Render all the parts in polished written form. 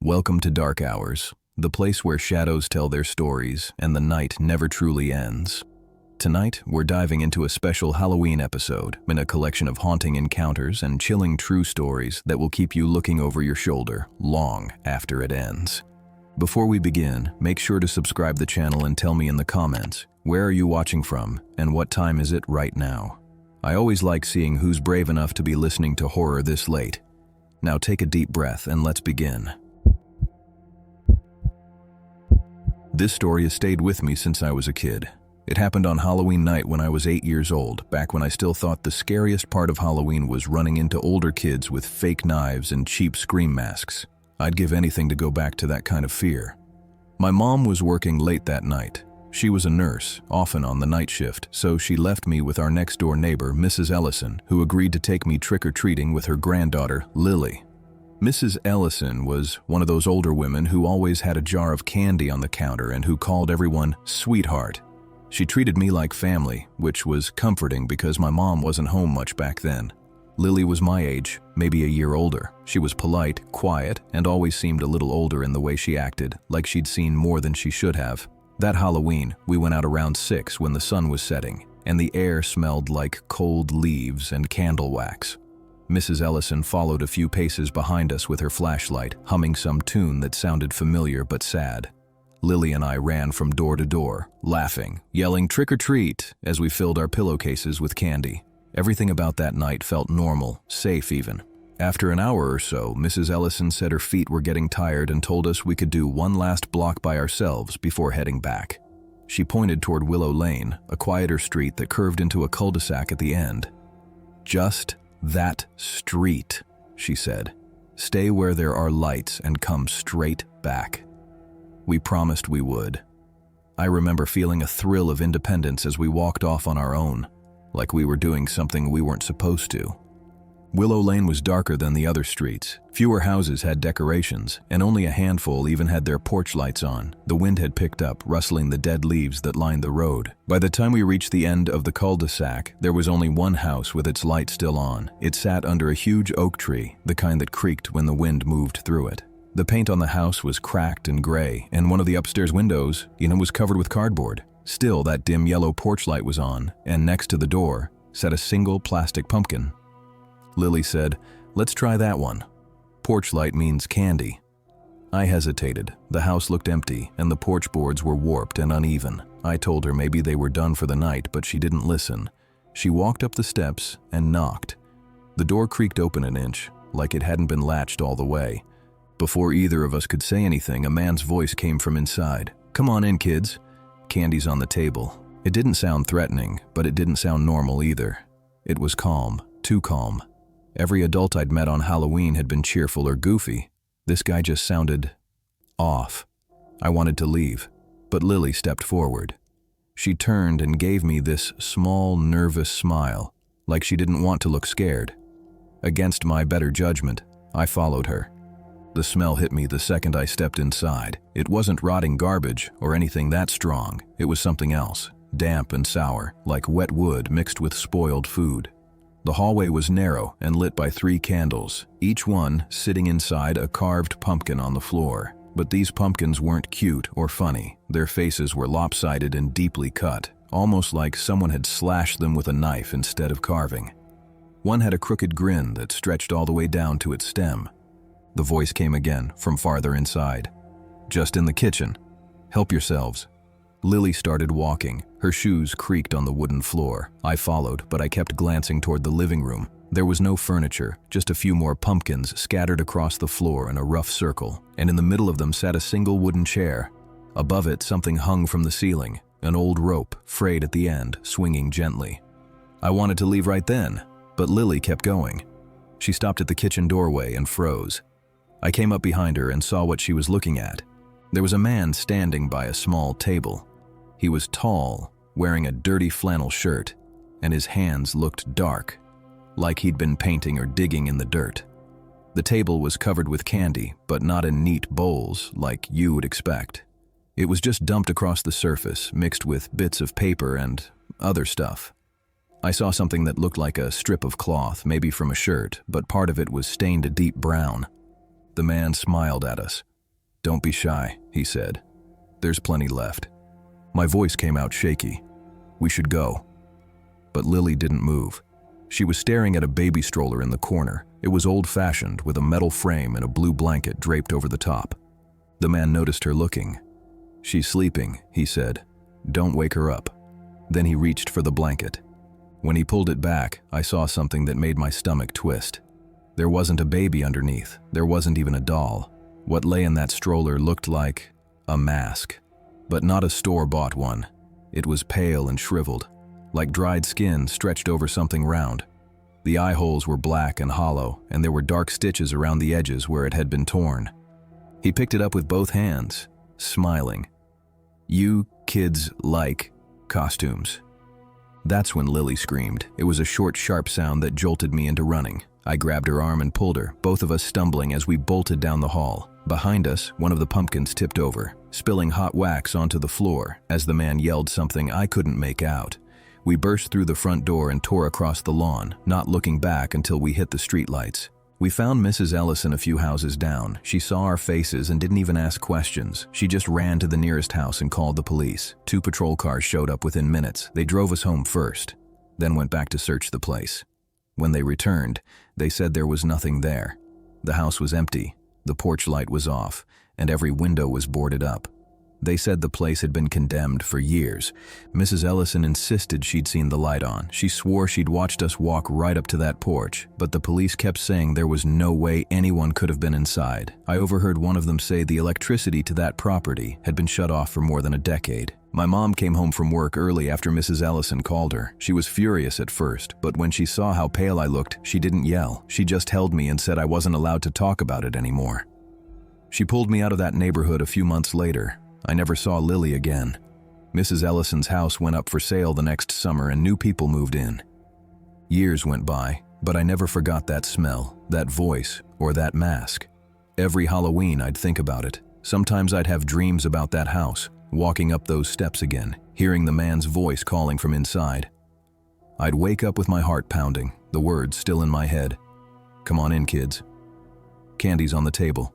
Welcome to Dark Hours, the place where shadows tell their stories and the night never truly ends. Tonight, we're diving into a special Halloween episode in a collection of haunting encounters and chilling true stories that will keep you looking over your shoulder long after it ends. Before we begin, make sure to subscribe the channel and tell me in the comments, where are you watching from and what time is it right now? I always like seeing who's brave enough to be listening to horror this late. Now take a deep breath and let's begin. This story has stayed with me since I was a kid. It happened on Halloween night when I was 8 years old, back when I still thought the scariest part of Halloween was running into older kids with fake knives and cheap scream masks. I'd give anything to go back to that kind of fear. My mom was working late that night. She was a nurse, often on the night shift, so she left me with our next-door neighbor, Mrs. Ellison, who agreed to take me trick-or-treating with her granddaughter, Lily. Mrs. Ellison was one of those older women who always had a jar of candy on the counter and who called everyone sweetheart. She treated me like family, which was comforting because my mom wasn't home much back then. Lily was my age, maybe a year older. She was polite, quiet, and always seemed a little older in the way she acted, like she'd seen more than she should have. That Halloween, we went out around 6 when the sun was setting, and the air smelled like cold leaves and candle wax. Mrs. Ellison followed a few paces behind us with her flashlight, humming some tune that sounded familiar but sad. Lily and I ran from door to door, laughing, yelling trick or treat as we filled our pillowcases with candy. Everything about that night felt normal, safe even. After an hour or so, Mrs. Ellison said her feet were getting tired and told us we could do one last block by ourselves before heading back. She pointed toward Willow Lane, a quieter street that curved into a cul-de-sac at the end. "Just that street," she said. "Stay where there are lights and come straight back." We promised we would. I remember feeling a thrill of independence as we walked off on our own, like we were doing something we weren't supposed to. Willow Lane was darker than the other streets. Fewer houses had decorations, and only a handful even had their porch lights on. The wind had picked up, rustling the dead leaves that lined the road. By the time we reached the end of the cul-de-sac, there was only one house with its light still on. It sat under a huge oak tree, the kind that creaked when the wind moved through it. The paint on the house was cracked and gray, and one of the upstairs windows, was covered with cardboard. Still, that dim yellow porch light was on, and next to the door sat a single plastic pumpkin. Lily said, "Let's try that one. Porch light means candy." I hesitated. The house looked empty, and the porch boards were warped and uneven. I told her maybe they were done for the night, but she didn't listen. She walked up the steps and knocked. The door creaked open an inch, like it hadn't been latched all the way. Before either of us could say anything, a man's voice came from inside. "Come on in, kids. Candy's on the table." It didn't sound threatening, but it didn't sound normal either. It was calm, too calm. Every adult I'd met on Halloween had been cheerful or goofy. This guy just sounded off. I wanted to leave, but Lily stepped forward. She turned and gave me this small, nervous smile, like she didn't want to look scared. Against my better judgment, I followed her. The smell hit me the second I stepped inside. It wasn't rotting garbage or anything that strong. It was something else, damp and sour, like wet wood mixed with spoiled food. The hallway was narrow and lit by 3 candles, each one sitting inside a carved pumpkin on the floor. But these pumpkins weren't cute or funny. Their faces were lopsided and deeply cut, almost like someone had slashed them with a knife instead of carving. One had a crooked grin that stretched all the way down to its stem. The voice came again from farther inside. "Just in the kitchen. Help yourselves." Lily started walking. Her shoes creaked on the wooden floor. I followed, but I kept glancing toward the living room. There was no furniture, just a few more pumpkins scattered across the floor in a rough circle, and in the middle of them sat a single wooden chair. Above it, something hung from the ceiling, an old rope, frayed at the end, swinging gently. I wanted to leave right then, but Lily kept going. She stopped at the kitchen doorway and froze. I came up behind her and saw what she was looking at. There was a man standing by a small table. He was tall, wearing a dirty flannel shirt, and his hands looked dark, like he'd been painting or digging in the dirt. The table was covered with candy, but not in neat bowls like you would expect. It was just dumped across the surface, mixed with bits of paper and other stuff. I saw something that looked like a strip of cloth, maybe from a shirt, but part of it was stained a deep brown. The man smiled at us, "Don't be shy," he said. "There's plenty left." My voice came out shaky. "We should go." But Lily didn't move. She was staring at a baby stroller in the corner. It was old-fashioned, with a metal frame and a blue blanket draped over the top. The man noticed her looking. "She's sleeping," he said. "Don't wake her up." Then he reached for the blanket. When he pulled it back, I saw something that made my stomach twist. There wasn't a baby underneath. There wasn't even a doll. What lay in that stroller looked like a mask, but not a store-bought one. It was pale and shriveled, like dried skin stretched over something round. The eye holes were black and hollow, and there were dark stitches around the edges where it had been torn. He picked it up with both hands, smiling. "You kids like costumes." That's when Lily screamed. It was a short, sharp sound that jolted me into running. I grabbed her arm and pulled her, both of us stumbling as we bolted down the hall. Behind us, one of the pumpkins tipped over, spilling hot wax onto the floor as the man yelled something I couldn't make out. We burst through the front door and tore across the lawn, not looking back until we hit the streetlights. We found Mrs. Ellison a few houses down. She saw our faces and didn't even ask questions. She just ran to the nearest house and called the police. 2 patrol cars showed up within minutes. They drove us home first, then went back to search the place. When they returned, they said there was nothing there. The house was empty, the porch light was off, and every window was boarded up. They said the place had been condemned for years. Mrs. Ellison insisted she'd seen the light on. She swore she'd watched us walk right up to that porch, but the police kept saying there was no way anyone could have been inside. I overheard one of them say the electricity to that property had been shut off for more than a decade. My mom came home from work early after Mrs. Ellison called her. She was furious at first, but when she saw how pale I looked, she didn't yell. She just held me and said I wasn't allowed to talk about it anymore. She pulled me out of that neighborhood a few months later. I never saw Lily again. Mrs. Ellison's house went up for sale the next summer and new people moved in. Years went by, but I never forgot that smell, that voice, or that mask. Every Halloween I'd think about it. Sometimes I'd have dreams about that house, walking up those steps again, hearing the man's voice calling from inside. I'd wake up with my heart pounding, the words still in my head. "Come on in, kids. Candy's on the table."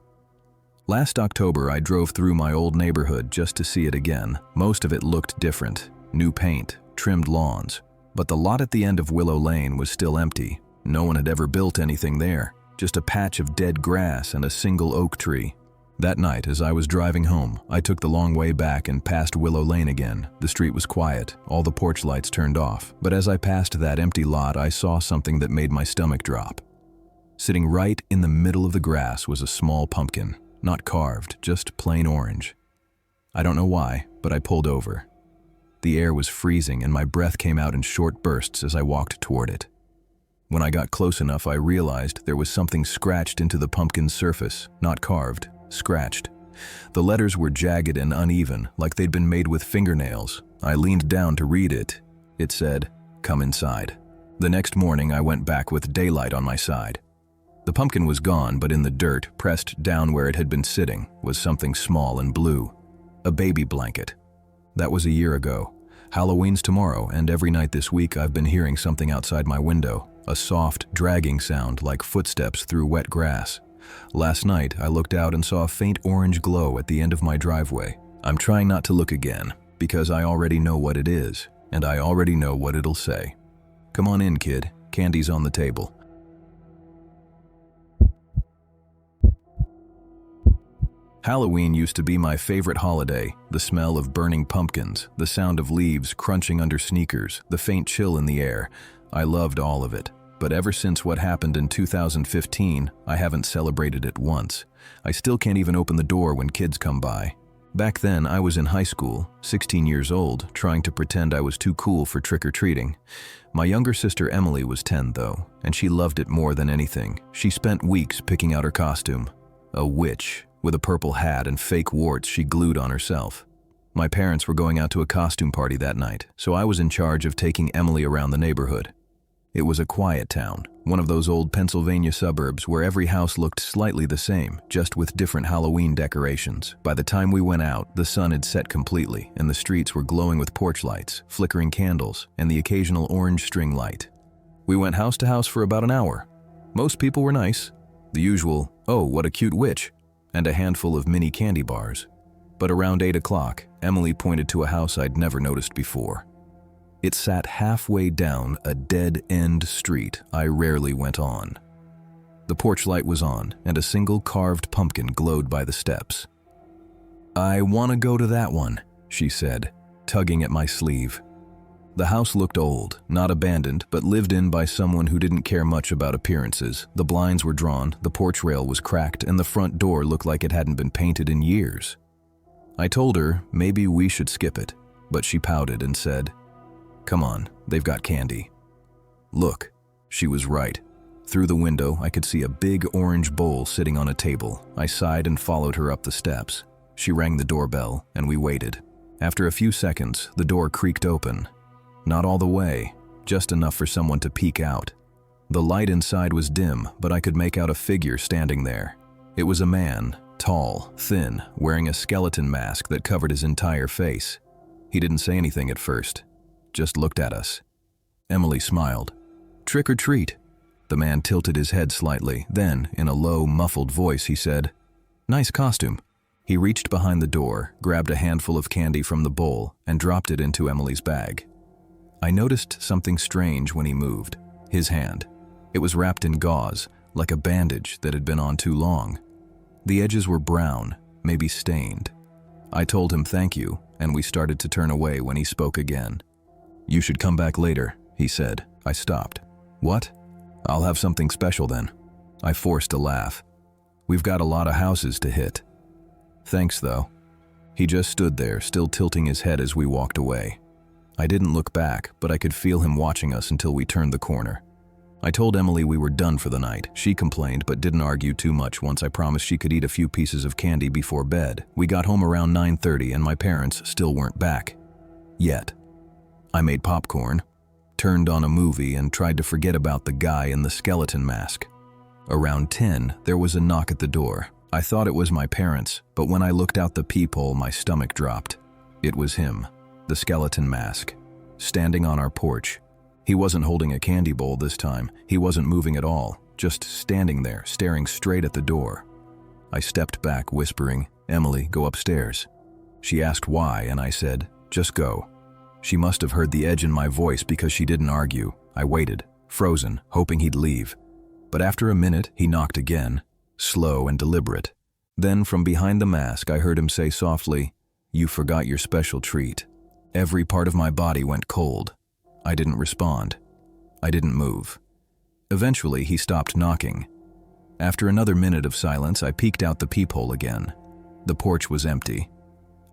Last October, I drove through my old neighborhood just to see it again. Most of it looked different. New paint, trimmed lawns. But the lot at the end of Willow Lane was still empty. No one had ever built anything there. Just a patch of dead grass and a single oak tree. That night, as I was driving home, I took the long way back and passed Willow Lane again. The street was quiet, all the porch lights turned off. But as I passed that empty lot, I saw something that made my stomach drop. Sitting right in the middle of the grass was a small pumpkin. Not carved, just plain orange. I don't know why, but I pulled over. The air was freezing and my breath came out in short bursts as I walked toward it. When I got close enough, I realized there was something scratched into the pumpkin's surface, not carved, scratched. The letters were jagged and uneven, like they'd been made with fingernails. I leaned down to read it. It said, "Come inside." The next morning, I went back with daylight on my side. The pumpkin was gone, but in the dirt, pressed down where it had been sitting, was something small and blue. A baby blanket. That was a year ago. Halloween's tomorrow, and every night this week I've been hearing something outside my window. A soft, dragging sound like footsteps through wet grass. Last night, I looked out and saw a faint orange glow at the end of my driveway. I'm trying not to look again, because I already know what it is, and I already know what it'll say. "Come on in, kid. Candy's on the table." Halloween used to be my favorite holiday. The smell of burning pumpkins, the sound of leaves crunching under sneakers, the faint chill in the air. I loved all of it. But ever since what happened in 2015, I haven't celebrated it once. I still can't even open the door when kids come by. Back then, I was in high school, 16 years old, trying to pretend I was too cool for trick-or-treating. My younger sister Emily was 10, though, and she loved it more than anything. She spent weeks picking out her costume. A witch, with a purple hat and fake warts she glued on herself. My parents were going out to a costume party that night, so I was in charge of taking Emily around the neighborhood. It was a quiet town, one of those old Pennsylvania suburbs where every house looked slightly the same, just with different Halloween decorations. By the time we went out, the sun had set completely, and the streets were glowing with porch lights, flickering candles, and the occasional orange string light. We went house to house for about an hour. Most people were nice. The usual, "Oh, what a cute witch," and a handful of mini candy bars. But around 8 o'clock, Emily pointed to a house I'd never noticed before. It sat halfway down a dead-end street I rarely went on. The porch light was on, and a single carved pumpkin glowed by the steps. "I want to go to that one," she said, tugging at my sleeve. The house looked old, not abandoned, but lived in by someone who didn't care much about appearances. The blinds were drawn, the porch rail was cracked, and the front door looked like it hadn't been painted in years. I told her maybe we should skip it, but she pouted and said, "Come on, they've got candy." Look, she was right. Through the window, I could see a big orange bowl sitting on a table. I sighed and followed her up the steps. She rang the doorbell, and we waited. After a few seconds, the door creaked open. Not all the way, just enough for someone to peek out. The light inside was dim, but I could make out a figure standing there. It was a man, tall, thin, wearing a skeleton mask that covered his entire face. He didn't say anything at first, just looked at us. Emily smiled. "Trick or treat." The man tilted his head slightly. Then, in a low, muffled voice, he said, "Nice costume." He reached behind the door, grabbed a handful of candy from the bowl, and dropped it into Emily's bag. I noticed something strange when he moved. His hand. It was wrapped in gauze, like a bandage that had been on too long. The edges were brown, maybe stained. I told him thank you, and we started to turn away when he spoke again. "You should come back later," he said. I stopped. "What?" "I'll have something special then." I forced a laugh. "We've got a lot of houses to hit." "Thanks, though." He just stood there, still tilting his head as we walked away. I didn't look back, but I could feel him watching us until we turned the corner. I told Emily we were done for the night. She complained, but didn't argue too much once I promised she could eat a few pieces of candy before bed. We got home around 9:30 and my parents still weren't back. Yet. I made popcorn, turned on a movie, and tried to forget about the guy in the skeleton mask. Around 10, there was a knock at the door. I thought it was my parents, but when I looked out the peephole, my stomach dropped. It was him, the skeleton mask, standing on our porch. He wasn't holding a candy bowl this time. He wasn't moving at all, just standing there, staring straight at the door. I stepped back, whispering, "Emily, go upstairs." She asked why, and I said, "Just go." She must have heard the edge in my voice because she didn't argue. I waited, frozen, hoping he'd leave. But after a minute, he knocked again, slow and deliberate. Then from behind the mask, I heard him say softly, "You forgot your special treat." Every part of my body went cold. I didn't respond. I didn't move. Eventually, he stopped knocking. After another minute of silence, I peeked out the peephole again. The porch was empty.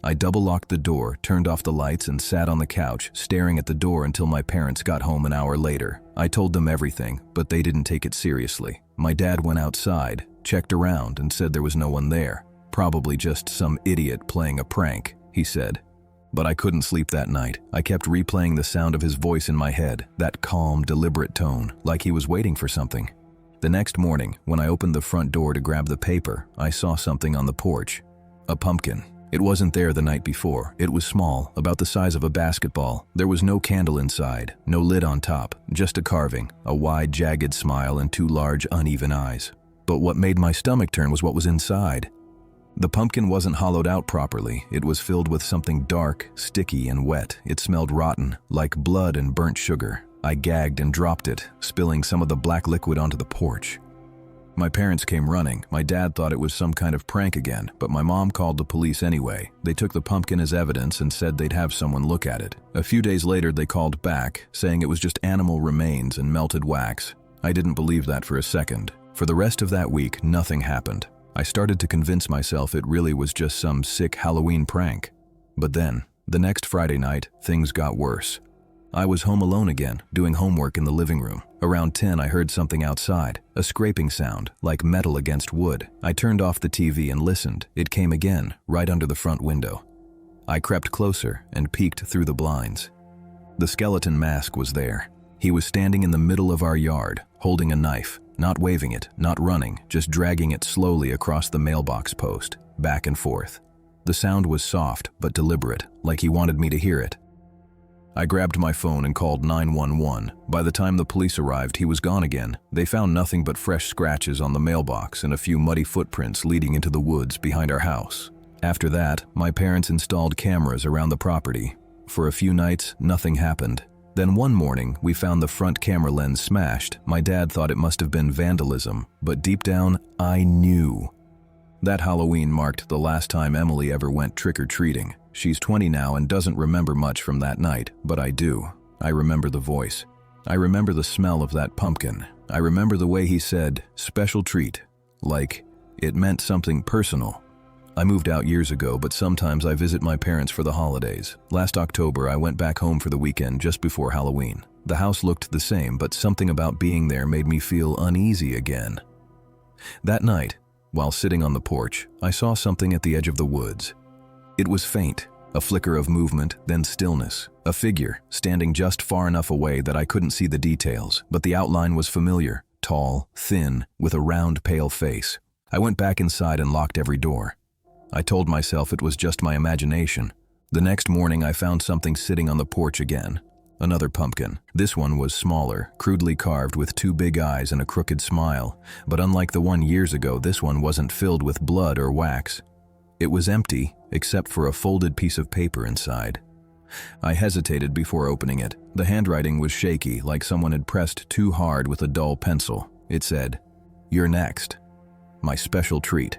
I double-locked the door, turned off the lights, and sat on the couch, staring at the door until my parents got home an hour later. I told them everything, but they didn't take it seriously. My dad went outside, checked around, and said there was no one there. "Probably just some idiot playing a prank," he said. But I couldn't sleep that night. I kept replaying the sound of his voice in my head, that calm, deliberate tone, like he was waiting for something. The next morning, when I opened the front door to grab the paper, I saw something on the porch. A pumpkin. It wasn't there the night before. It was small, about the size of a basketball. There was no candle inside, no lid on top, just a carving, a wide, jagged smile, and two large, uneven eyes. But what made my stomach turn was what was inside. The pumpkin wasn't hollowed out properly. It was filled with something dark, sticky, and wet. It smelled rotten, like blood and burnt sugar. I gagged and dropped it, spilling some of the black liquid onto the porch. My parents came running. My dad thought it was some kind of prank again, but my mom called the police anyway. They took the pumpkin as evidence and said they'd have someone look at it. A few days later, they called back, saying it was just animal remains and melted wax. I didn't believe that for a second. For the rest of that week, nothing happened. I started to convince myself it really was just some sick Halloween prank. But then, the next Friday night, things got worse. I was home alone again, doing homework in the living room. Around 10, I heard something outside, a scraping sound, like metal against wood. I turned off the TV and listened. It came again, right under the front window. I crept closer and peeked through the blinds. The skeleton mask was there. He was standing in the middle of our yard, holding a knife, not waving it, not running, just dragging it slowly across the mailbox post, back and forth. The sound was soft but deliberate, like he wanted me to hear it. I grabbed my phone and called 911. By the time the police arrived, he was gone again. They found nothing but fresh scratches on the mailbox and a few muddy footprints leading into the woods behind our house. After that, my parents installed cameras around the property. For a few nights, nothing happened. Then one morning, we found the front camera lens smashed. My dad thought it must have been vandalism, but deep down, I knew. That Halloween marked the last time Emily ever went trick-or-treating. She's 20 now and doesn't remember much from that night, but I do. I remember the voice. I remember the smell of that pumpkin. I remember the way he said, "special treat," like it meant something personal. I moved out years ago, but sometimes I visit my parents for the holidays. Last October, I went back home for the weekend just before Halloween. The house looked the same, but something about being there made me feel uneasy again. That night, while sitting on the porch, I saw something at the edge of the woods. It was faint, a flicker of movement, then stillness. A figure, standing just far enough away that I couldn't see the details, but the outline was familiar, tall, thin, with a round, pale face. I went back inside and locked every door. I told myself it was just my imagination. The next morning, I found something sitting on the porch again. Another pumpkin. This one was smaller, crudely carved with two big eyes and a crooked smile, but unlike the one years ago, this one wasn't filled with blood or wax. It was empty, except for a folded piece of paper inside. I hesitated before opening it. The handwriting was shaky, like someone had pressed too hard with a dull pencil. It said, "You're next. My special treat."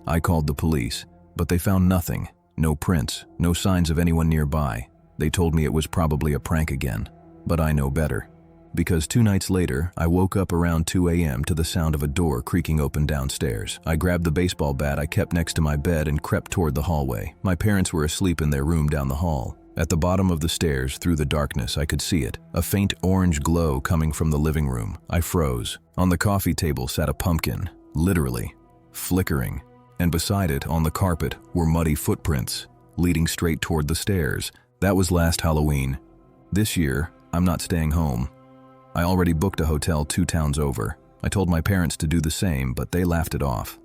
I called the police, but they found nothing. No prints, no signs of anyone nearby. They told me it was probably a prank again. But I know better. Because 2 nights later, I woke up around 2 a.m. to the sound of a door creaking open downstairs. I grabbed the baseball bat I kept next to my bed and crept toward the hallway. My parents were asleep in their room down the hall. At the bottom of the stairs, through the darkness, I could see it. A faint orange glow coming from the living room. I froze. On the coffee table sat a pumpkin, literally, flickering. And beside it, on the carpet, were muddy footprints, leading straight toward the stairs. That was last Halloween. This year, I'm not staying home. I already booked a hotel 2 towns over. I told my parents to do the same, but they laughed it off.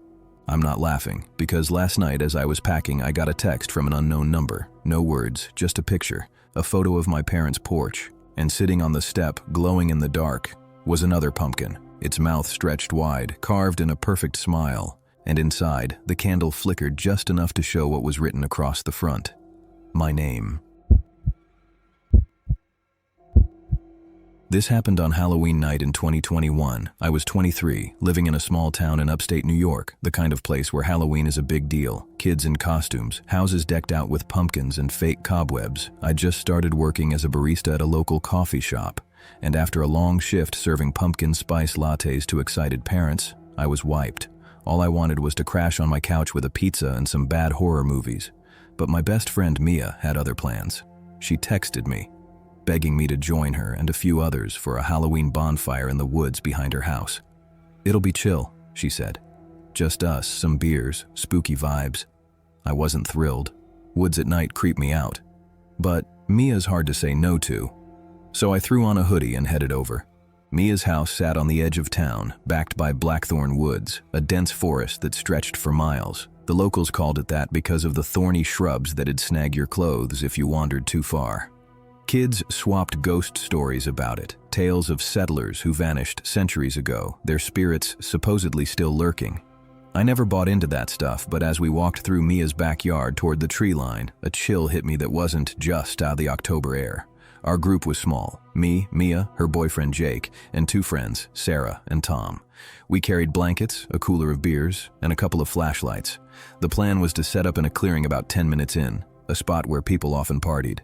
I'm not laughing, because last night as I was packing, I got a text from an unknown number. No words, just a picture, a photo of my parents' porch. And sitting on the step, glowing in the dark, was another pumpkin, its mouth stretched wide, carved in a perfect smile. And inside, the candle flickered just enough to show what was written across the front. My name. This happened on Halloween night in 2021. I was 23, living in a small town in upstate New York, the kind of place where Halloween is a big deal. Kids in costumes, houses decked out with pumpkins and fake cobwebs. I just started working as a barista at a local coffee shop, and after a long shift serving pumpkin spice lattes to excited parents, I was wiped. All I wanted was to crash on my couch with a pizza and some bad horror movies. But my best friend Mia had other plans. She texted me, begging me to join her and a few others for a Halloween bonfire in the woods behind her house. "It'll be chill," she said. "Just us, some beers, spooky vibes." I wasn't thrilled. Woods at night creep me out. But Mia's hard to say no to. So I threw on a hoodie and headed over. Mia's house sat on the edge of town, backed by blackthorn woods, a dense forest that stretched for miles. The locals called it that because of the thorny shrubs that'd snag your clothes if you wandered too far. Kids swapped ghost stories about it, tales of settlers who vanished centuries ago, their spirits supposedly still lurking. I never bought into that stuff, but as we walked through Mia's backyard toward the tree line, a chill hit me that wasn't just out of the October air. Our group was small. Me, Mia, her boyfriend Jake, and 2 friends, Sarah and Tom. We carried blankets, a cooler of beers, and a couple of flashlights. The plan was to set up in a clearing about 10 minutes in, a spot where people often partied.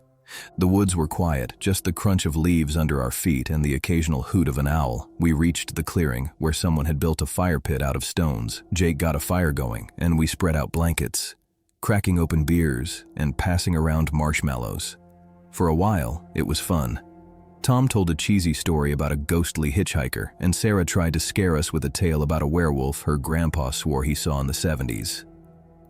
The woods were quiet, just the crunch of leaves under our feet and the occasional hoot of an owl. We reached the clearing, where someone had built a fire pit out of stones. Jake got a fire going, and we spread out blankets, cracking open beers and passing around marshmallows. For a while, it was fun. Tom told a cheesy story about a ghostly hitchhiker, and Sarah tried to scare us with a tale about a werewolf her grandpa swore he saw in the 70s.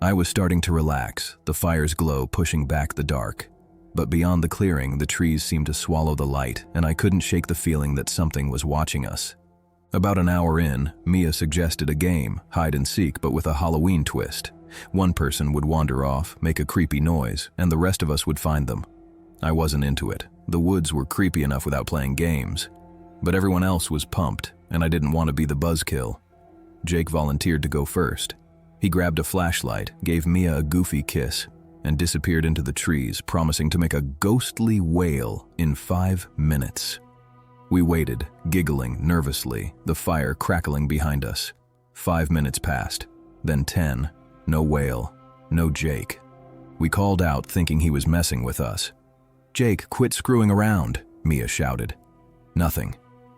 I was starting to relax, the fire's glow pushing back the dark. But beyond the clearing, the trees seemed to swallow the light, and I couldn't shake the feeling that something was watching us. About an hour in, Mia suggested a game, hide and seek, but with a Halloween twist. One person would wander off, make a creepy noise, and the rest of us would find them. I wasn't into it. The woods were creepy enough without playing games. But everyone else was pumped, and I didn't want to be the buzzkill. Jake volunteered to go first. He grabbed a flashlight, gave Mia a goofy kiss, and disappeared into the trees, promising to make a ghostly wail in 5 minutes. We waited, giggling nervously, the fire crackling behind us. 5 minutes passed, then 10. No wail, no Jake. We called out, thinking he was messing with us. "Jake, quit screwing around," Mia shouted. Nothing.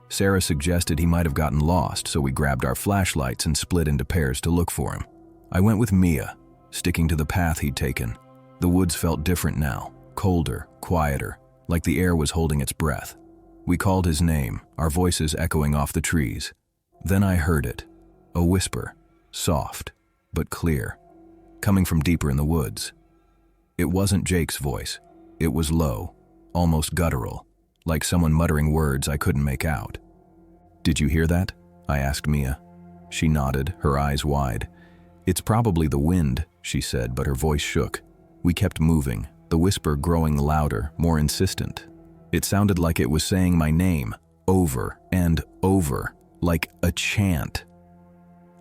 Sarah suggested he might have gotten lost, so we grabbed our flashlights and split into pairs to look for him. I went with Mia, sticking to the path he'd taken. The woods felt different now, colder, quieter, like the air was holding its breath. We called his name, our voices echoing off the trees. Then I heard it, a whisper, soft, but clear, coming from deeper in the woods. It wasn't Jake's voice. It was low, almost guttural, like someone muttering words I couldn't make out. "Did you hear that?" I asked Mia. She nodded, her eyes wide. "It's probably the wind," she said, but her voice shook. We kept moving, the whisper growing louder, more insistent. It sounded like it was saying my name, over and over, like a chant.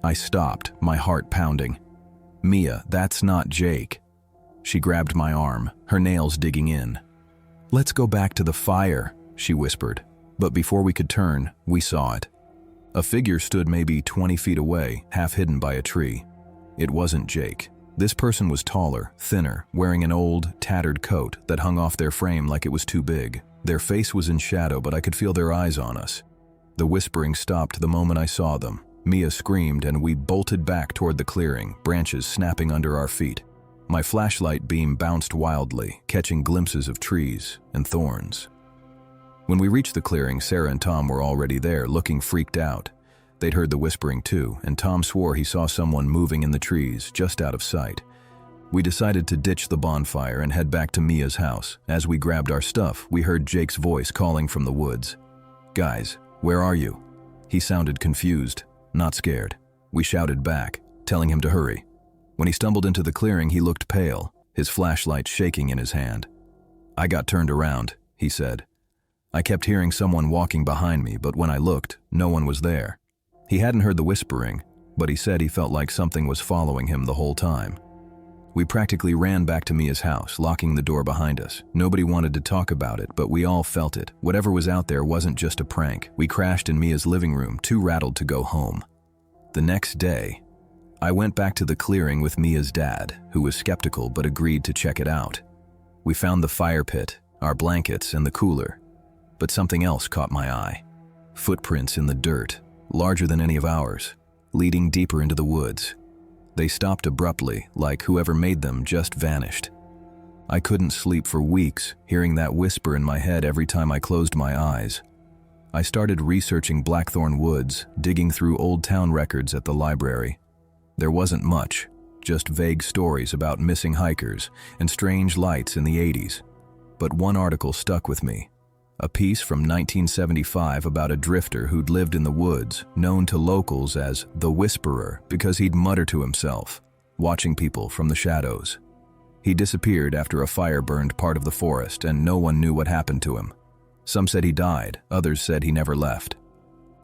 I stopped, my heart pounding. "Mia, that's not Jake." She grabbed my arm, her nails digging in. "Let's go back to the fire," she whispered. But before we could turn, we saw it. A figure stood maybe 20 feet away, half hidden by a tree. It wasn't Jake. This person was taller, thinner, wearing an old, tattered coat that hung off their frame like it was too big. Their face was in shadow, but I could feel their eyes on us. The whispering stopped the moment I saw them. Mia screamed, and we bolted back toward the clearing, branches snapping under our feet. My flashlight beam bounced wildly, catching glimpses of trees and thorns. When we reached the clearing, Sarah and Tom were already there, looking freaked out. They'd heard the whispering too, and Tom swore he saw someone moving in the trees, just out of sight. We decided to ditch the bonfire and head back to Mia's house. As we grabbed our stuff, we heard Jake's voice calling from the woods. "Guys, where are you?" He sounded confused, not scared. We shouted back, telling him to hurry. When he stumbled into the clearing, he looked pale, his flashlight shaking in his hand. "I got turned around," he said. "I kept hearing someone walking behind me, but when I looked, no one was there." He hadn't heard the whispering, but he said he felt like something was following him the whole time. We practically ran back to Mia's house, locking the door behind us. Nobody wanted to talk about it, but we all felt it. Whatever was out there wasn't just a prank. We crashed in Mia's living room, too rattled to go home. The next day, I went back to the clearing with Mia's dad, who was skeptical but agreed to check it out. We found the fire pit, our blankets, and the cooler. But something else caught my eye. Footprints in the dirt, larger than any of ours, leading deeper into the woods. They stopped abruptly, like whoever made them just vanished. I couldn't sleep for weeks, hearing that whisper in my head every time I closed my eyes. I started researching Blackthorn Woods, digging through old town records at the library. There wasn't much, just vague stories about missing hikers and strange lights in the 80s. But one article stuck with me. A piece from 1975 about a drifter who'd lived in the woods, known to locals as the Whisperer because he'd mutter to himself, watching people from the shadows. He disappeared after a fire burned part of the forest, and no one knew what happened to him. Some said he died, others said he never left.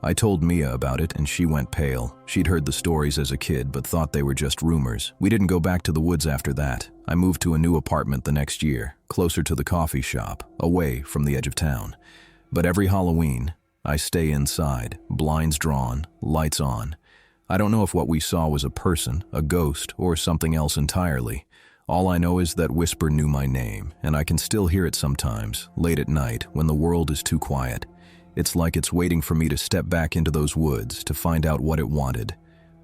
I told Mia about it, and she went pale. She'd heard the stories as a kid, but thought they were just rumors. We didn't go back to the woods after that. I moved to a new apartment the next year, closer to the coffee shop, away from the edge of town. But every Halloween, I stay inside, blinds drawn, lights on. I don't know if what we saw was a person, a ghost, or something else entirely. All I know is that whisper knew my name, and I can still hear it sometimes, late at night, when the world is too quiet. It's like it's waiting for me to step back into those woods to find out what it wanted.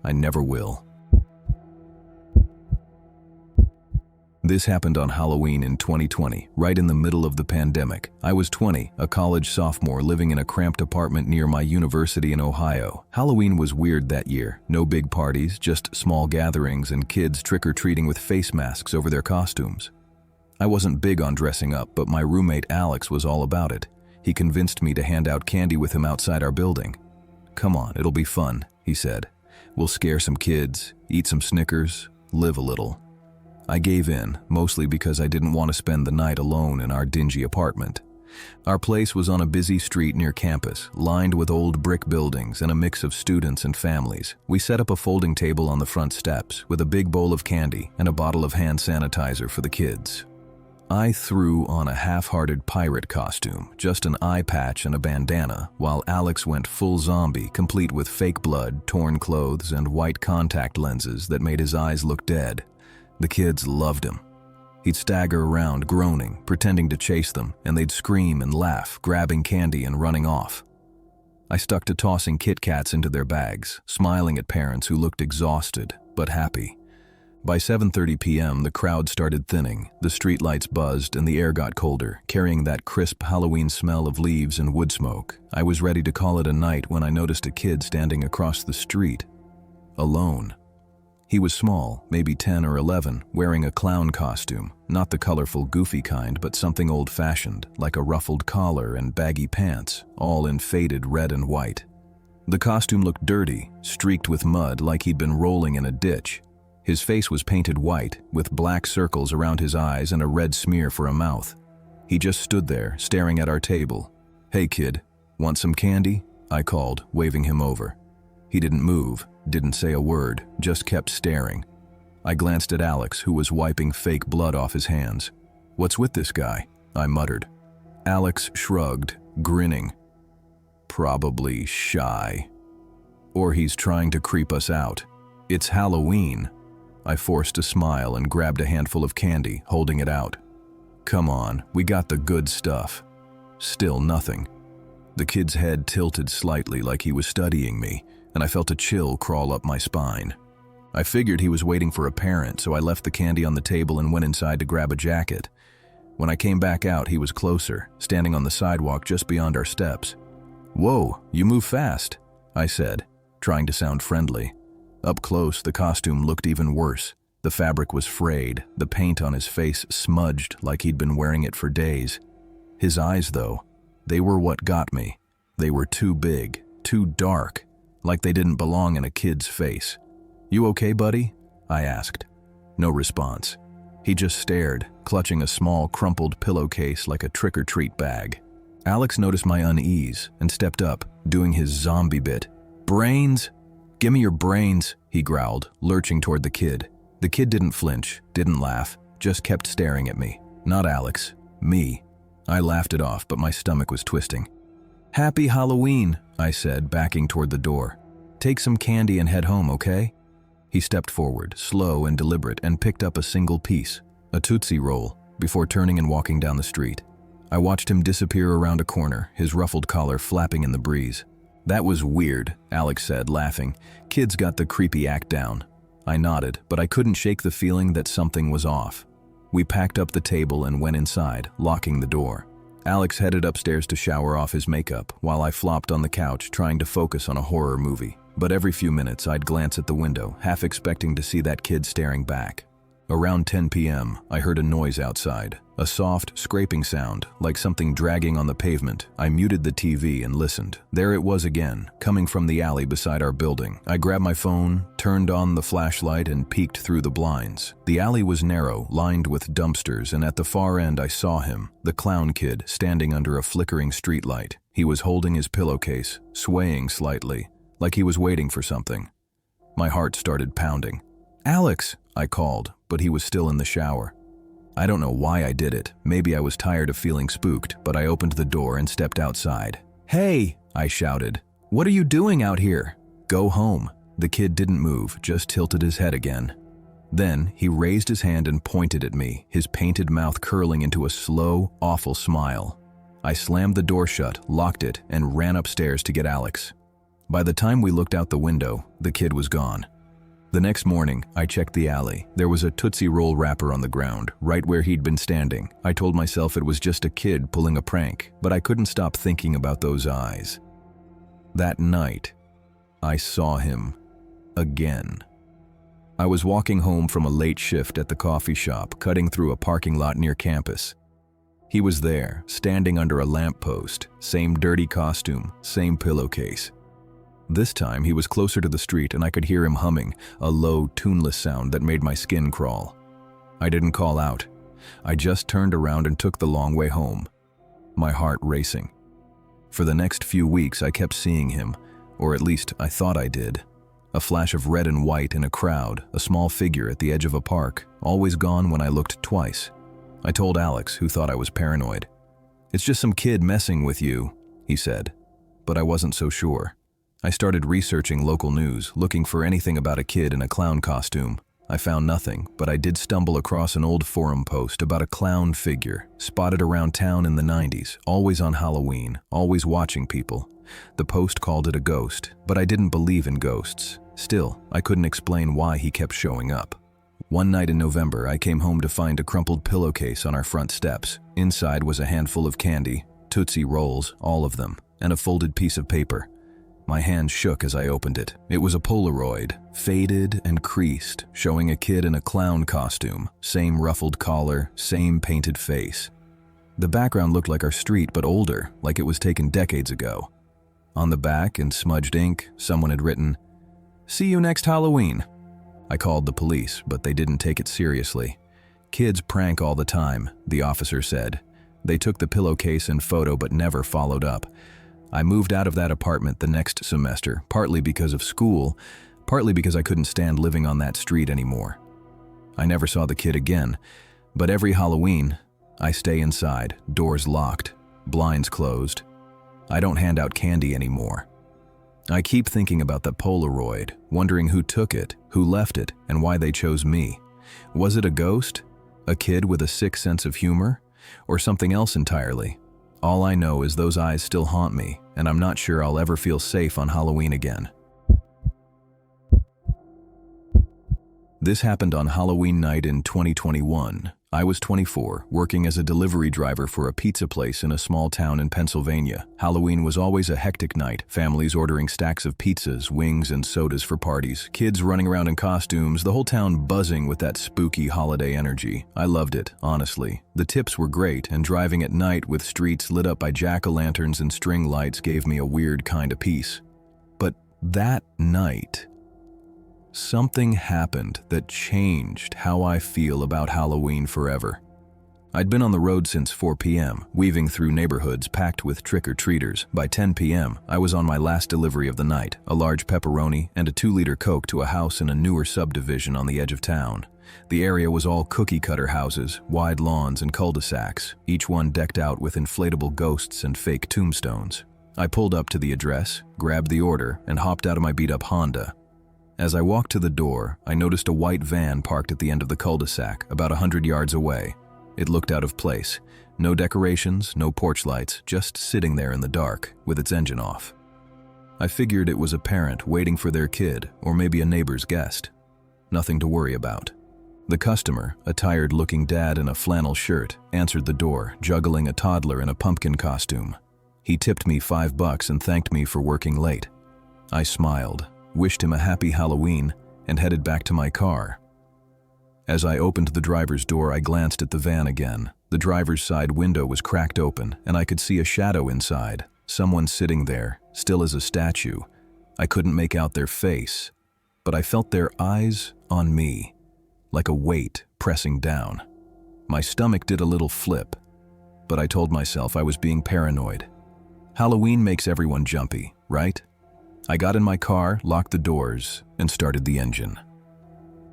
I never will. This happened on Halloween in 2020, right in the middle of the pandemic. I was 20, a college sophomore living in a cramped apartment near my university in Ohio. Halloween was weird that year. No big parties, just small gatherings and kids trick-or-treating with face masks over their costumes. I wasn't big on dressing up, but my roommate Alex was all about it. He convinced me to hand out candy with him outside our building. "Come on, it'll be fun," he said. "We'll scare some kids, eat some Snickers, live a little." I gave in, mostly because I didn't want to spend the night alone in our dingy apartment. Our place was on a busy street near campus, lined with old brick buildings and a mix of students and families. We set up a folding table on the front steps with a big bowl of candy and a bottle of hand sanitizer for the kids. I threw on a half-hearted pirate costume, just an eye patch and a bandana, while Alex went full zombie, complete with fake blood, torn clothes, and white contact lenses that made his eyes look dead. The kids loved him. He'd stagger around, groaning, pretending to chase them, and they'd scream and laugh, grabbing candy and running off. I stuck to tossing Kit Kats into their bags, smiling at parents who looked exhausted, but happy. By 7:30 p.m., the crowd started thinning, the streetlights buzzed, and the air got colder, carrying that crisp Halloween smell of leaves and wood smoke. I was ready to call it a night when I noticed a kid standing across the street, alone. He was small, maybe 10 or 11, wearing a clown costume, not the colorful, goofy kind, but something old-fashioned, like a ruffled collar and baggy pants, all in faded red and white. The costume looked dirty, streaked with mud like he'd been rolling in a ditch. His face was painted white, with black circles around his eyes and a red smear for a mouth. He just stood there, staring at our table. "Hey kid, want some candy?" I called, waving him over. He didn't move, didn't say a word, just kept staring. I glanced at Alex, who was wiping fake blood off his hands. "What's with this guy?" I muttered. Alex shrugged, grinning. "Probably shy. Or he's trying to creep us out. It's Halloween." I forced a smile and grabbed a handful of candy, holding it out. "Come on, we got the good stuff." Still nothing. The kid's head tilted slightly like he was studying me, and I felt a chill crawl up my spine. I figured he was waiting for a parent, so I left the candy on the table and went inside to grab a jacket. When I came back out, he was closer, standing on the sidewalk just beyond our steps. "Whoa, you move fast," I said, trying to sound friendly. Up close, the costume looked even worse. The fabric was frayed, the paint on his face smudged like he'd been wearing it for days. His eyes, though, they were what got me. They were too big, too dark, like they didn't belong in a kid's face. "You okay, buddy?" I asked. No response. He just stared, clutching a small, crumpled pillowcase like a trick-or-treat bag. Alex noticed my unease and stepped up, doing his zombie bit. "Brains? Give me your brains," he growled, lurching toward the kid. The kid didn't flinch, didn't laugh, just kept staring at me. Not Alex, me. I laughed it off, but my stomach was twisting. "Happy Halloween," I said, backing toward the door. "Take some candy and head home, okay?" He stepped forward, slow and deliberate, and picked up a single piece, a Tootsie Roll, before turning and walking down the street. I watched him disappear around a corner, his ruffled collar flapping in the breeze. "That was weird," Alex said, laughing. "Kids got the creepy act down." I nodded, but I couldn't shake the feeling that something was off. We packed up the table and went inside, locking the door. Alex headed upstairs to shower off his makeup, while I flopped on the couch trying to focus on a horror movie. But every few minutes I'd glance at the window, half expecting to see that kid staring back. Around 10 p.m., I heard a noise outside, a soft, scraping sound, like something dragging on the pavement. I muted the TV and listened. There it was again, coming from the alley beside our building. I grabbed my phone, turned on the flashlight, and peeked through the blinds. The alley was narrow, lined with dumpsters, and at the far end I saw him, the clown kid, standing under a flickering streetlight. He was holding his pillowcase, swaying slightly, like he was waiting for something. My heart started pounding. "Alex!" I called, but he was still in the shower. I don't know why I did it. Maybe I was tired of feeling spooked, but I opened the door and stepped outside. "Hey!" I shouted. "What are you doing out here?" "Go home." The kid didn't move, just tilted his head again. Then he raised his hand and pointed at me, his painted mouth curling into a slow, awful smile. I slammed the door shut, locked it, and ran upstairs to get Alex. By the time we looked out the window, the kid was gone. The next morning, I checked the alley. There was a Tootsie Roll wrapper on the ground, right where he'd been standing. I told myself it was just a kid pulling a prank, but I couldn't stop thinking about those eyes. That night, I saw him again. I was walking home from a late shift at the coffee shop, cutting through a parking lot near campus. He was there, standing under a lamppost, same dirty costume, same pillowcase. This time, he was closer to the street and I could hear him humming, a low, tuneless sound that made my skin crawl. I didn't call out. I just turned around and took the long way home. my heart racing. For the next few weeks, I kept seeing him, or at least I thought I did. A flash of red and white in a crowd, a small figure at the edge of a park, always gone when I looked twice. I told Alex, who thought I was paranoid. "It's just some kid messing with you," he said. But I wasn't so sure. I started researching local news, looking for anything about a kid in a clown costume. I found nothing, but I did stumble across an old forum post about a clown figure, spotted around town in the 90s, always on Halloween, always watching people. The post called it a ghost, but I didn't believe in ghosts. Still, I couldn't explain why he kept showing up. One night in November, I came home to find a crumpled pillowcase on our front steps. Inside was a handful of candy, Tootsie Rolls, all of them, and a folded piece of paper. My hand shook as I opened it. It was a Polaroid, faded and creased, showing a kid in a clown costume, same ruffled collar, same painted face. The background looked like our street, but older, like it was taken decades ago. On the back, in smudged ink, someone had written, "See you next Halloween." I called the police, but they didn't take it seriously. "Kids prank all the time," the officer said. They took the pillowcase and photo but never followed up. I moved out of that apartment the next semester, partly because of school, partly because I couldn't stand living on that street anymore. I never saw the kid again, but every Halloween, I stay inside, doors locked, blinds closed. I don't hand out candy anymore. I keep thinking about the Polaroid, wondering who took it, who left it, and why they chose me. Was it a ghost? A kid with a sick sense of humor? Or something else entirely? All I know is those eyes still haunt me, and I'm not sure I'll ever feel safe on Halloween again. This happened on Halloween night in 2021. I was 24, working as a delivery driver for a pizza place in a small town in Pennsylvania. Halloween was always a hectic night, families ordering stacks of pizzas, wings, and sodas for parties, kids running around in costumes, the whole town buzzing with that spooky holiday energy. I loved it, honestly. The tips were great, and driving at night with streets lit up by jack-o'-lanterns and string lights gave me a weird kind of peace. But that night, something happened that changed how I feel about Halloween forever. I'd been on the road since 4 p.m., weaving through neighborhoods packed with trick-or-treaters. By 10 p.m., I was on my last delivery of the night, a large pepperoni and a 2-liter Coke to a house in a newer subdivision on the edge of town. The area was all cookie-cutter houses, wide lawns and cul-de-sacs, each one decked out with inflatable ghosts and fake tombstones. I pulled up to the address, grabbed the order, and hopped out of my beat-up Honda. As I walked to the door, I noticed a white van parked at the end of the cul-de-sac, about 100 yards away. It looked out of place. No decorations, no porch lights, just sitting there in the dark, with its engine off. I figured it was a parent waiting for their kid, or maybe a neighbor's guest. Nothing to worry about. The customer, a tired-looking dad in a flannel shirt, answered the door, juggling a toddler in a pumpkin costume. He tipped me $5 and thanked me for working late. I smiled, wished him a happy Halloween, and headed back to my car. As I opened the driver's door, I glanced at the van again. The driver's side window was cracked open, and I could see a shadow inside, someone sitting there, still as a statue. I couldn't make out their face, but I felt their eyes on me, like a weight pressing down. My stomach did a little flip, but I told myself I was being paranoid. Halloween makes everyone jumpy, right? I got in my car, locked the doors, and started the engine.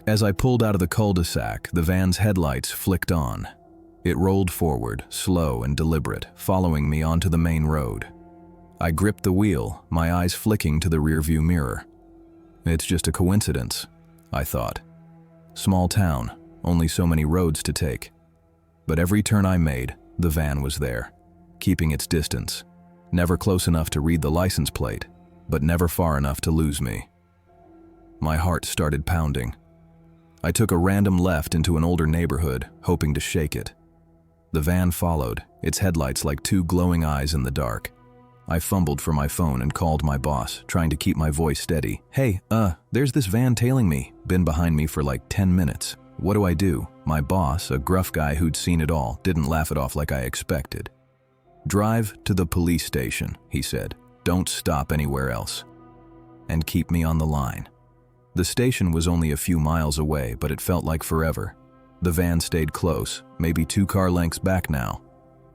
As I pulled out of the cul-de-sac, the van's headlights flicked on. It rolled forward, slow and deliberate, following me onto the main road. I gripped the wheel, my eyes flicking to the rearview mirror. It's just a coincidence, I thought. Small town, only so many roads to take. But every turn I made, the van was there, keeping its distance. Never close enough to read the license plate, but never far enough to lose me. My heart started pounding. I took a random left into an older neighborhood, hoping to shake it. The van followed, its headlights like two glowing eyes in the dark. I fumbled for my phone and called my boss, trying to keep my voice steady. "Hey, there's this van tailing me. Been behind me for like 10 minutes. What do I do?" My boss, a gruff guy who'd seen it all, didn't laugh it off like I expected. "Drive to the police station," he said. "Don't stop anywhere else. And keep me on the line." The station was only a few miles away, but it felt like forever. The van stayed close, maybe 2 car lengths back now.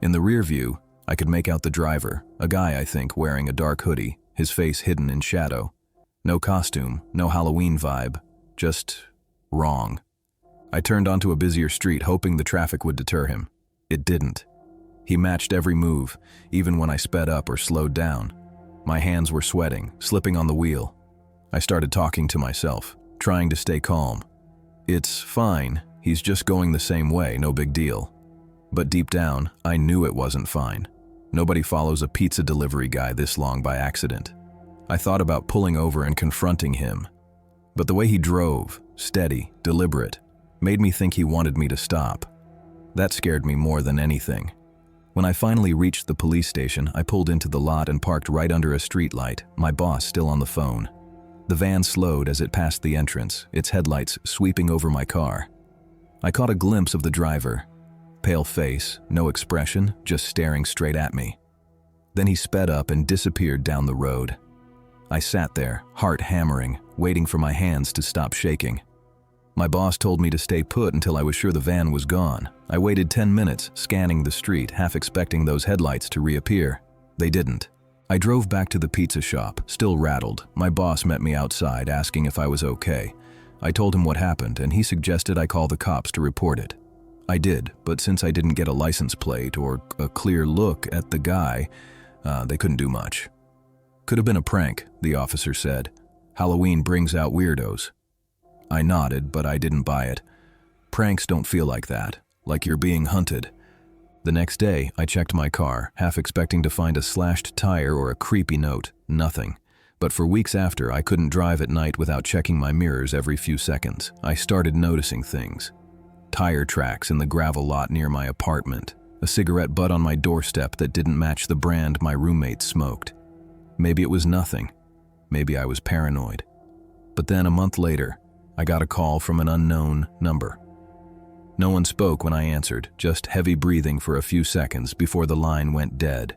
In the rear view, I could make out the driver, a guy I think wearing a dark hoodie, his face hidden in shadow. No costume, no Halloween vibe, just wrong. I turned onto a busier street hoping the traffic would deter him. It didn't. He matched every move, even when I sped up or slowed down. My hands were sweating, slipping on the wheel. I started talking to myself, trying to stay calm. It's fine, he's just going the same way, no big deal. But deep down, I knew it wasn't fine. Nobody follows a pizza delivery guy this long by accident. I thought about pulling over and confronting him. But the way he drove, steady, deliberate, made me think he wanted me to stop. That scared me more than anything. When I finally reached the police station, I pulled into the lot and parked right under a streetlight, my boss still on the phone. The van slowed as it passed the entrance, its headlights sweeping over my car. I caught a glimpse of the driver. Pale face, no expression, just staring straight at me. Then he sped up and disappeared down the road. I sat there, heart hammering, waiting for my hands to stop shaking. My boss told me to stay put until I was sure the van was gone. I waited 10 minutes, scanning the street, half expecting those headlights to reappear. They didn't. I drove back to the pizza shop, still rattled. My boss met me outside, asking if I was okay. I told him what happened, and he suggested I call the cops to report it. I did, but since I didn't get a license plate or a clear look at the guy, they couldn't do much. Could have been a prank, the officer said. Halloween brings out weirdos. I nodded, but I didn't buy it. Pranks don't feel like that, like you're being hunted. The next day, I checked my car, half expecting to find a slashed tire or a creepy note. Nothing. But for weeks after, I couldn't drive at night without checking my mirrors every few seconds. I started noticing things. Tire tracks in the gravel lot near my apartment. A cigarette butt on my doorstep that didn't match the brand my roommate smoked. Maybe it was nothing. Maybe I was paranoid. But then a month later, I got a call from an unknown number. No one spoke when I answered, just heavy breathing for a few seconds before the line went dead.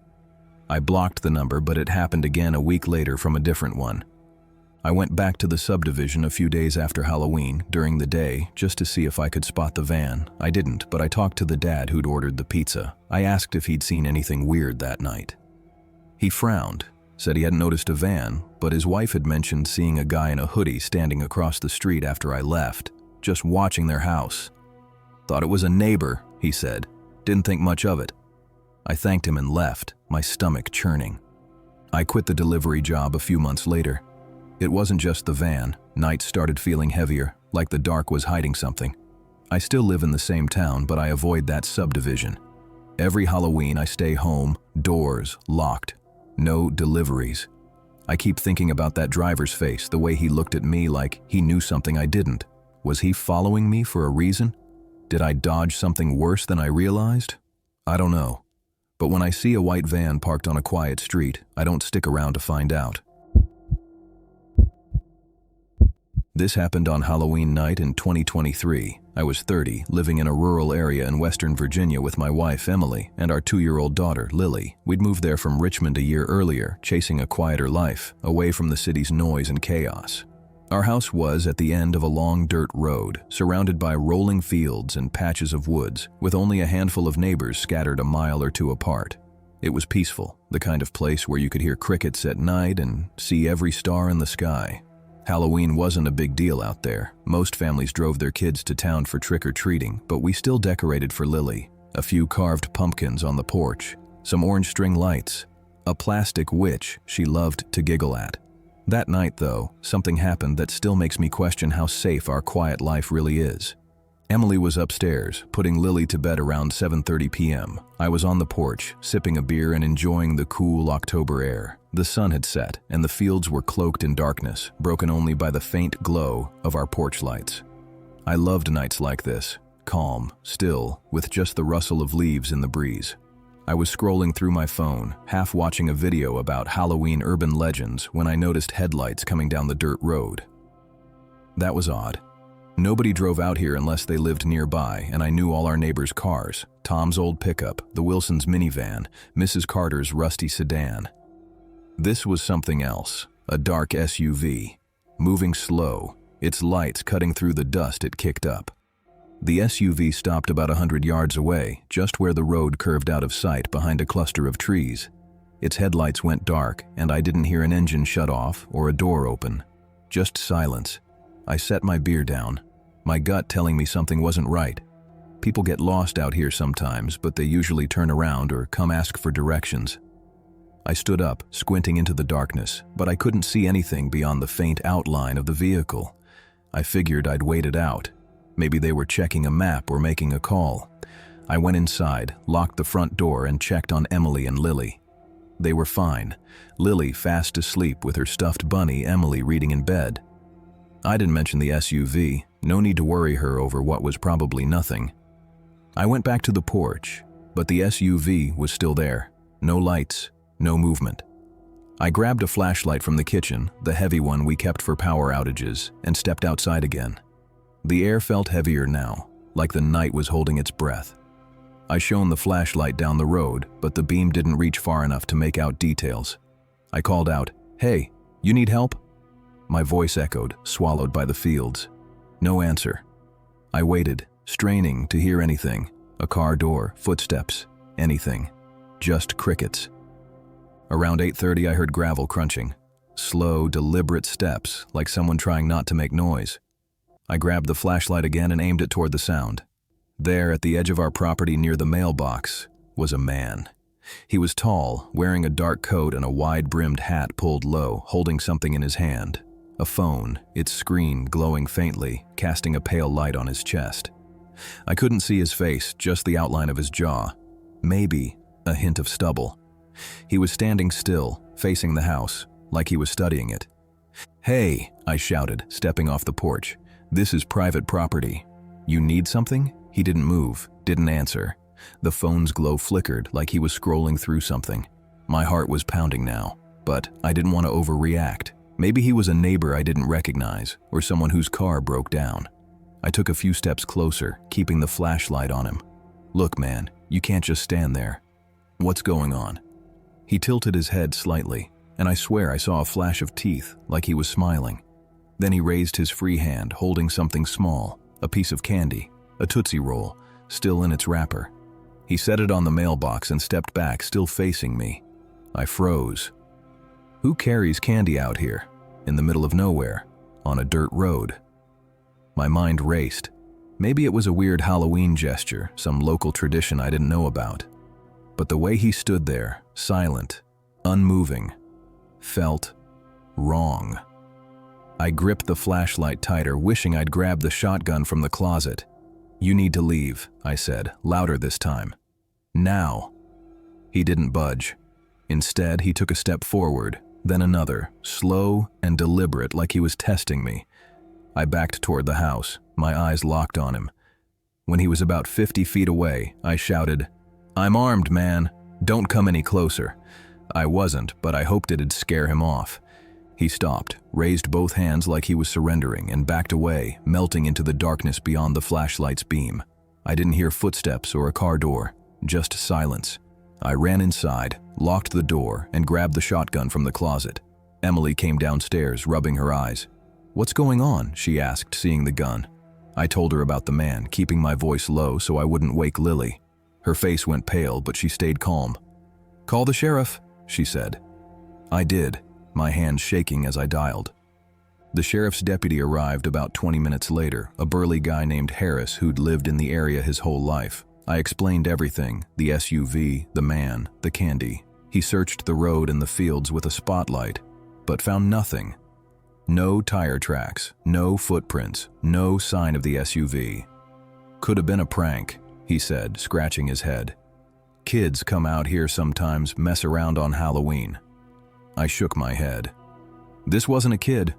I blocked the number, but it happened again a week later from a different one. I went back to the subdivision a few days after Halloween, during the day, just to see if I could spot the van. I didn't, but I talked to the dad who'd ordered the pizza. I asked if he'd seen anything weird that night. He frowned, said he hadn't noticed a van, but his wife had mentioned seeing a guy in a hoodie standing across the street after I left, just watching their house. Thought it was a neighbor, he said. Didn't think much of it. I thanked him and left, my stomach churning. I quit the delivery job a few months later. It wasn't just the van. Nights started feeling heavier, like the dark was hiding something. I still live in the same town, but I avoid that subdivision. Every Halloween I stay home, doors locked. No deliveries. I keep thinking about that driver's face, the way he looked at me like he knew something I didn't. Was he following me for a reason? Did I dodge something worse than I realized? I don't know. But when I see a white van parked on a quiet street, I don't stick around to find out. This happened on Halloween night in 2023. I was 30, living in a rural area in Western Virginia with my wife, Emily, and our 2-year-old daughter, Lily. We'd moved there from Richmond a year earlier, chasing a quieter life, away from the city's noise and chaos. Our house was at the end of a long dirt road, surrounded by rolling fields and patches of woods, with only a handful of neighbors scattered a mile or two apart. It was peaceful, the kind of place where you could hear crickets at night and see every star in the sky. Halloween wasn't a big deal out there. Most families drove their kids to town for trick-or-treating, but we still decorated for Lily. A few carved pumpkins on the porch, some orange string lights, a plastic witch she loved to giggle at. That night, though, something happened that still makes me question how safe our quiet life really is. Emily was upstairs, putting Lily to bed around 7:30 p.m. I was on the porch, sipping a beer and enjoying the cool October air. The sun had set, and the fields were cloaked in darkness, broken only by the faint glow of our porch lights. I loved nights like this, calm, still, with just the rustle of leaves in the breeze. I was scrolling through my phone, half watching a video about Halloween urban legends when I noticed headlights coming down the dirt road. That was odd. Nobody drove out here unless they lived nearby, and I knew all our neighbors' cars. Tom's old pickup, the Wilsons' minivan, Mrs. Carter's rusty sedan. This was something else, a dark SUV, moving slow, its lights cutting through the dust it kicked up. The SUV stopped about 100 yards away, just where the road curved out of sight behind a cluster of trees. Its headlights went dark, and I didn't hear an engine shut off or a door open. Just silence. I set my beer down, my gut telling me something wasn't right. People get lost out here sometimes, but they usually turn around or come ask for directions. I stood up, squinting into the darkness, but I couldn't see anything beyond the faint outline of the vehicle. I figured I'd wait it out. Maybe they were checking a map or making a call. I went inside, locked the front door, and checked on Emily and Lily. They were fine. Lily fast asleep with her stuffed bunny, Emily reading in bed. I didn't mention the SUV, no need to worry her over what was probably nothing. I went back to the porch, but the SUV was still there. No lights, no movement. I grabbed a flashlight from the kitchen, the heavy one we kept for power outages, and stepped outside again. The air felt heavier now, like the night was holding its breath. I shone the flashlight down the road, but the beam didn't reach far enough to make out details. I called out, "Hey, you need help?" My voice echoed, swallowed by the fields. No answer. I waited, straining to hear anything. A car door, footsteps, anything. Just crickets. Around 8:30 I heard gravel crunching. Slow, deliberate steps, like someone trying not to make noise. I grabbed the flashlight again and aimed it toward the sound. There, at the edge of our property near the mailbox, was a man. He was tall, wearing a dark coat and a wide-brimmed hat pulled low, holding something in his hand. A phone, its screen glowing faintly, casting a pale light on his chest. I couldn't see his face, just the outline of his jaw. Maybe a hint of stubble. He was standing still, facing the house, like he was studying it. "Hey," I shouted, stepping off the porch. "This is private property. You need something?" He didn't move, didn't answer. The phone's glow flickered, like he was scrolling through something. My heart was pounding now, but I didn't want to overreact. Maybe he was a neighbor I didn't recognize, or someone whose car broke down. I took a few steps closer, keeping the flashlight on him. "Look, man, you can't just stand there. What's going on?" He tilted his head slightly, and I swear I saw a flash of teeth, like he was smiling. Then he raised his free hand, holding something small, a piece of candy, a Tootsie Roll, still in its wrapper. He set it on the mailbox and stepped back, still facing me. I froze. Who carries candy out here, in the middle of nowhere, on a dirt road? My mind raced. Maybe it was a weird Halloween gesture, some local tradition I didn't know about. But the way he stood there, silent, unmoving, felt wrong. I gripped the flashlight tighter, wishing I'd grabbed the shotgun from the closet. "You need to leave," I said, louder this time. "Now." He didn't budge. Instead, he took a step forward, then another, slow and deliberate, like he was testing me. I backed toward the house, my eyes locked on him. When he was about 50 feet away, I shouted, "I'm armed, man. Don't come any closer." I wasn't, but I hoped it'd scare him off. He stopped, raised both hands like he was surrendering, and backed away, melting into the darkness beyond the flashlight's beam. I didn't hear footsteps or a car door, just silence. I ran inside, locked the door, and grabbed the shotgun from the closet. Emily came downstairs, rubbing her eyes. "What's going on?" she asked, seeing the gun. I told her about the man, keeping my voice low so I wouldn't wake Lily. Her face went pale, but she stayed calm. "Call the sheriff," she said. I did, my hands shaking as I dialed. The sheriff's deputy arrived about 20 minutes later, a burly guy named Harris who'd lived in the area his whole life. I explained everything, the SUV, the man, the candy. He searched the road and the fields with a spotlight, but found nothing. No tire tracks, no footprints, no sign of the SUV. "Could have been a prank," he said, scratching his head. "Kids come out here sometimes, mess around on Halloween." I shook my head. This wasn't a kid.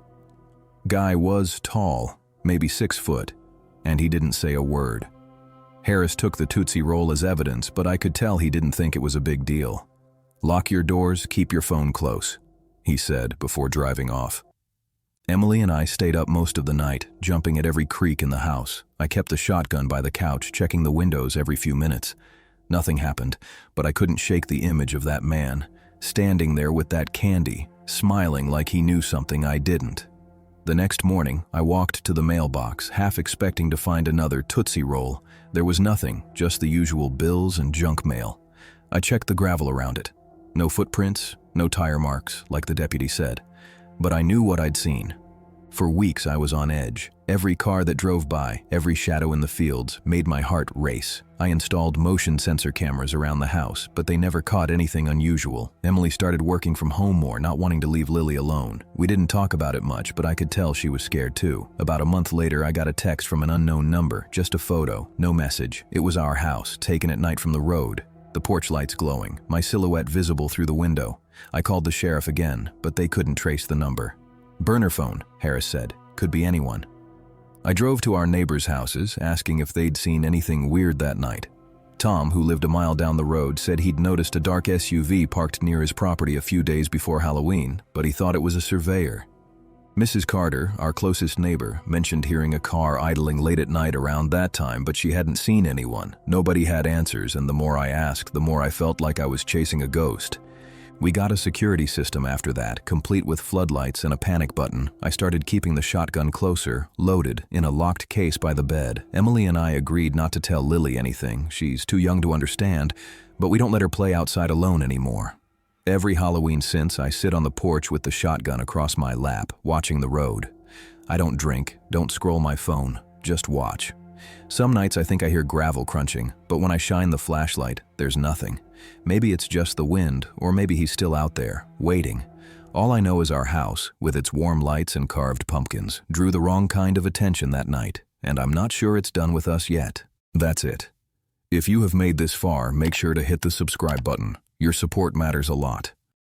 Guy was tall, maybe 6 foot, and he didn't say a word. Harris took the Tootsie Roll as evidence, but I could tell he didn't think it was a big deal. "Lock your doors, keep your phone close," he said before driving off. Emily and I stayed up most of the night, jumping at every creak in the house. I kept the shotgun by the couch, checking the windows every few minutes. Nothing happened, but I couldn't shake the image of that man, standing there with that candy, smiling like he knew something I didn't. The next morning, I walked to the mailbox, half expecting to find another Tootsie Roll. There was nothing, just the usual bills and junk mail. I checked the gravel around it. No footprints, no tire marks, like the deputy said. But I knew what I'd seen. For weeks I was on edge. Every car that drove by, every shadow in the fields, made my heart race. I installed motion sensor cameras around the house, but they never caught anything unusual. Emily started working from home more, not wanting to leave Lily alone. We didn't talk about it much, but I could tell she was scared too. About a month later, I got a text from an unknown number, just a photo, no message. It was our house, taken at night from the road. The porch lights glowing, my silhouette visible through the window. I called the sheriff again, but they couldn't trace the number. "Burner phone," Harris said. "Could be anyone." I drove to our neighbors' houses, asking if they'd seen anything weird that night. Tom, who lived a mile down the road, said he'd noticed a dark SUV parked near his property a few days before Halloween, but he thought it was a surveyor. Mrs. Carter, our closest neighbor, mentioned hearing a car idling late at night around that time, but she hadn't seen anyone. Nobody had answers, and the more I asked, the more I felt like I was chasing a ghost. We got a security system after that, complete with floodlights and a panic button. I started keeping the shotgun closer, loaded, in a locked case by the bed. Emily and I agreed not to tell Lily anything. She's too young to understand, but we don't let her play outside alone anymore. Every Halloween since, I sit on the porch with the shotgun across my lap, watching the road. I don't drink, don't scroll my phone, just watch. Some nights I think I hear gravel crunching, but when I shine the flashlight, there's nothing. Maybe it's just the wind, or maybe he's still out there, waiting. All I know is our house, with its warm lights and carved pumpkins, drew the wrong kind of attention that night, and I'm not sure it's done with us yet. That's it. If you have made this far, make sure to hit the subscribe button. Your support matters a lot.